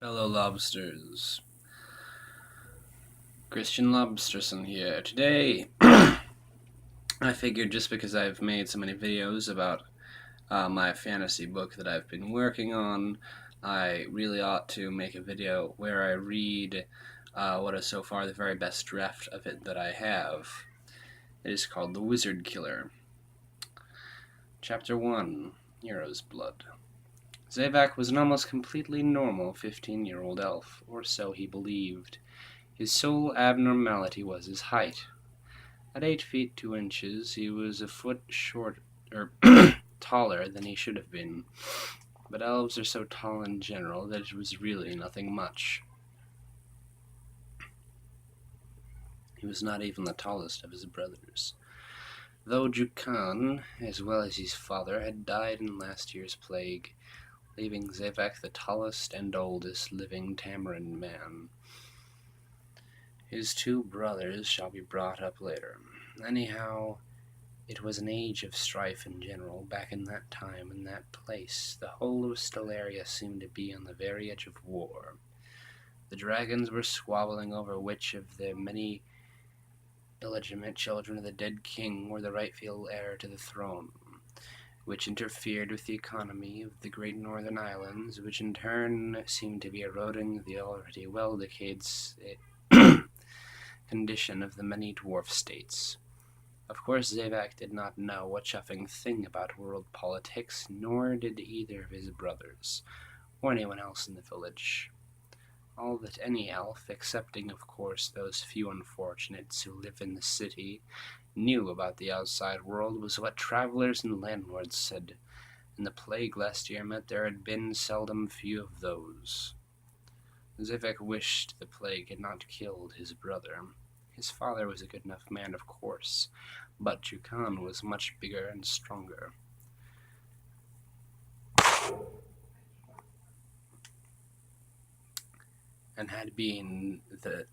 Hello, lobsters. Christian Lobsterson here. Today, I figured just because I've made so many videos about my fantasy book that I've been working on, I really ought to make a video where I read what is so far the very best draft of it that I have. It is called The Wizard Killer. Chapter 1, Hero's Blood. Zavak was an almost completely normal 15-year-old elf, or so he believed. His sole abnormality was his height. At 8 feet 2 inches, he was a foot taller than he should have been. But elves are so tall in general that it was really nothing much. He was not even the tallest of his brothers. Though Jukan, as well as his father, had died in last year's plague, leaving Zavak the tallest and oldest living Tamarin man. His 2 brothers shall be brought up later. Anyhow, it was an age of strife in general, back in that time and that place. The whole of Stellaria seemed to be on the very edge of war. The dragons were squabbling over which of the many illegitimate children of the dead king were the rightful heir to the throne, which interfered with the economy of the great northern islands, which in turn seemed to be eroding the already well-decayed condition of the many dwarf states. Of course, Zavak did not know a chuffing thing about world politics, nor did either of his brothers, or anyone else in the village. All that any elf, excepting of course those few unfortunates who live in the city, knew about the outside world was what travelers and landlords said, and the plague last year meant there had been seldom few of those. Zavak wished the plague had not killed his brother. His father was a good enough man, of course, but Jukan was much bigger and stronger. And had been the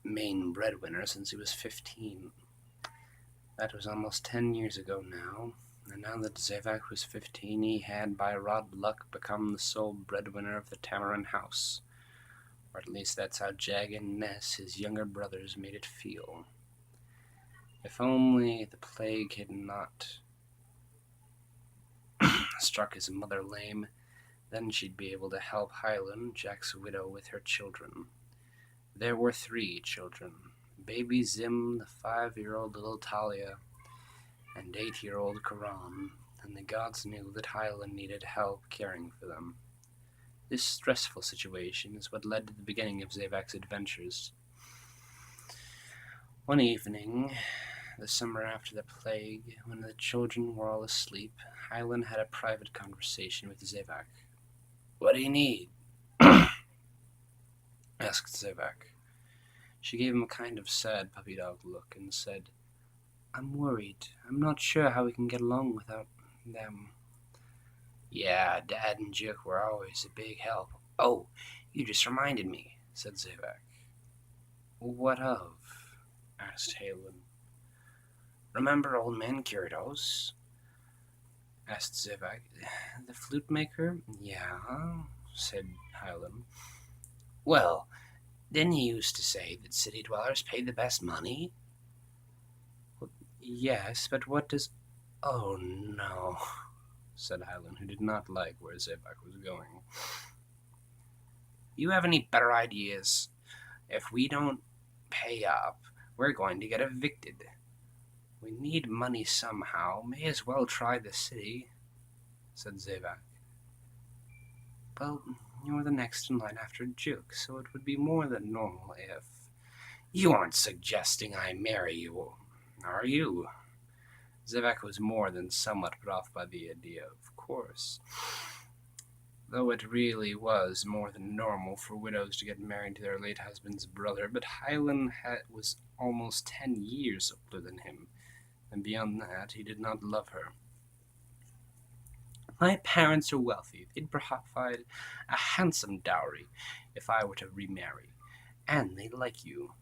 main breadwinner since he was 15. That was almost 10 years ago now, and now that Zavak was 15, he had by rod luck become the sole breadwinner of the Tamarin house. Or at least that's how Jag and Ness, his younger brothers, made it feel. If only the plague had not struck his mother lame, then she'd be able to help Hylan, Jack's widow, with her children. There were 3 children, baby Zim, the 5-year-old little Talia, and 8-year-old Karan, and the gods knew that Hylan needed help caring for them. This stressful situation is what led to the beginning of Zavak's adventures. One evening, the summer after the plague, when the children were all asleep, Hylan had a private conversation with Zavak. "What do you need?" asked Zavak. She gave him a kind of sad puppy dog look and said, "I'm worried. I'm not sure how we can get along without them." "Yeah, Dad and Juk were always a big help." "Oh, you just reminded me," said Zavak. "What of?" asked Hylan. "Remember old man Gyarados?" asked Zavak. "The flute maker?" "Yeah," said Hylan. "Well, didn't he used to say that city dwellers paid the best money?" "Well, yes, but what does—" "Oh, no," said Hylan, who did not like where Zavak was going. "You have any better ideas? If we don't pay up, we're going to get evicted. We need money somehow. May as well try the city," said Zavak. "Well, you're the next in line after Juk, so it would be more than normal if—" "You aren't suggesting I marry you, are you?" Zavak was more than somewhat put off by the idea, of course. Though it really was more than normal for widows to get married to their late husband's brother, but Hylan was almost 10 years older than him, and beyond that, he did not love her. "My parents are wealthy. They'd provide a handsome dowry if I were to remarry, and they'd like you,"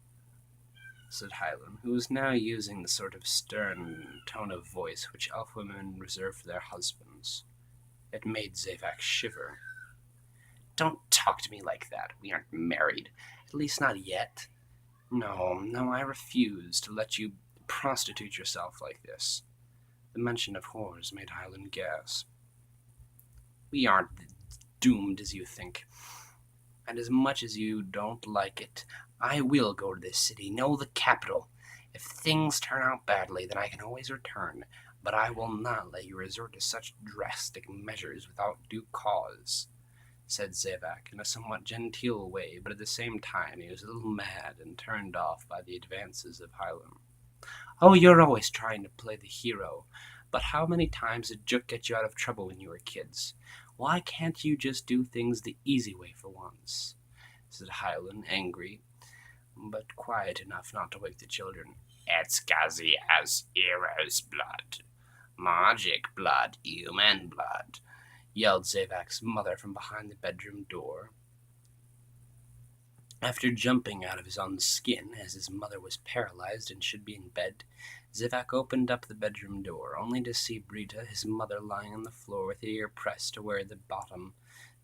said Hylan, who was now using the sort of stern tone of voice which elf women reserve for their husbands. It made Zavak shiver. Don't talk to me like that. We aren't married. At least not yet. No, I refuse to let you prostitute yourself like this. The mention of whores made Hyland gasp. We aren't doomed as you think. And as much as you don't like it, I will go to this city, no, the capital. If things turn out badly, then I can always return, but I will not let you resort to such drastic measures without due cause, said Zevak in a somewhat genteel way, but at the same time he was a little mad and turned off by the advances of Hyland. Oh, you're always trying to play the hero, but how many times did Jook get you out of trouble when you were kids? Why can't you just do things the easy way for once? Said Hyland, angry, but quiet enough not to wake the children. It's 'cause he has hero's blood. Magic blood, human blood, yelled Zevak's mother from behind the bedroom door. After jumping out of his own skin, as his mother was paralyzed and should be in bed, Zevak opened up the bedroom door, only to see Brita, his mother, lying on the floor with her ear pressed to where the bottom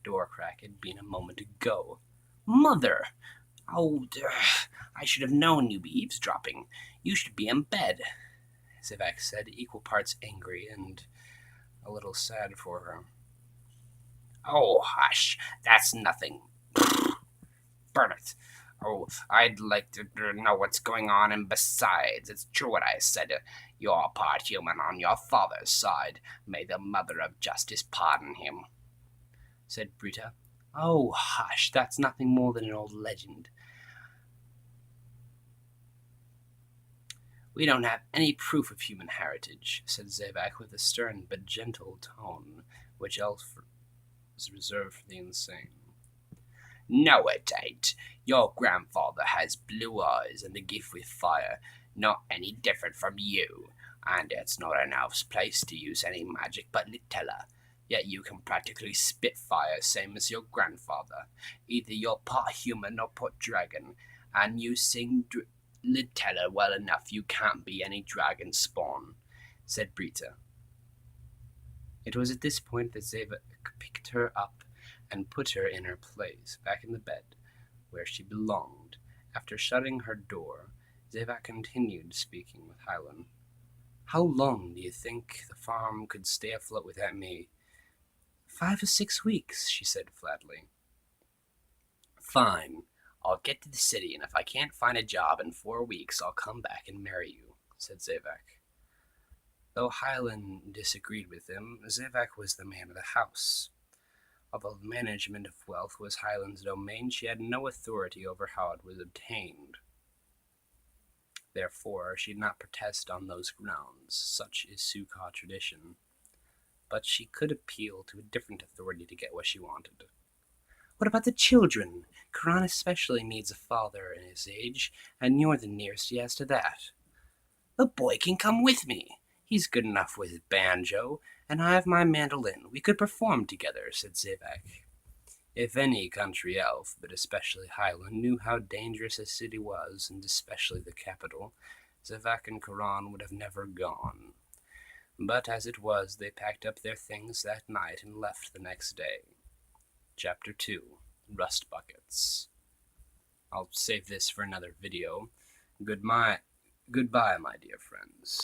door crack had been a moment ago. Mother! Oh, I should have known you'd be eavesdropping. You should be in bed, Zevak said, equal parts angry and a little sad for her. Oh, hush, that's nothing. Burn it. Oh, I'd like to know what's going on, and besides, it's true what I said. You're part human on your father's side. May the Mother of Justice pardon him, said Brita. Oh, hush, that's nothing more than an old legend. We don't have any proof of human heritage, said Zevak with a stern but gentle tone, which else was reserved for the insane. No, it ain't. Your grandfather has blue eyes and a gift with fire, not any different from you, and it's not an elf's place to use any magic but Litella. Yet you can practically spit fire, same as your grandfather. Either you're part human or part dragon, and you sing Litella well enough, you can't be any dragon spawn, said Brita. It was at this point that Zevak picked her up and put her in her place, back in the bed, where she belonged. After shutting her door, Zevak continued speaking with Hyland. How long do you think the farm could stay afloat without me? 5 or 6 weeks, she said flatly. Fine. I'll get to the city, and if I can't find a job in 4 weeks, I'll come back and marry you, said Zevak. Though Hyland disagreed with him, Zevak was the man of the house. Although the management of wealth was Hyland's domain, she had no authority over how it was obtained. Therefore, she did not protest on those grounds. Such is Suka tradition. But she could appeal to a different authority to get what she wanted. What about the children? Karan especially needs a father in his age, and you're the nearest he has to that. The boy can come with me. He's good enough with his banjo, and I have my mandolin. We could perform together, said Zevak. If any country elf, but especially Hyland, knew how dangerous a city was, and especially the capital, Zevak and Karan would have never gone. But as it was, they packed up their things that night and left the next day. Chapter 2. Rust Buckets. I'll save this for another video. Goodbye, my dear friends.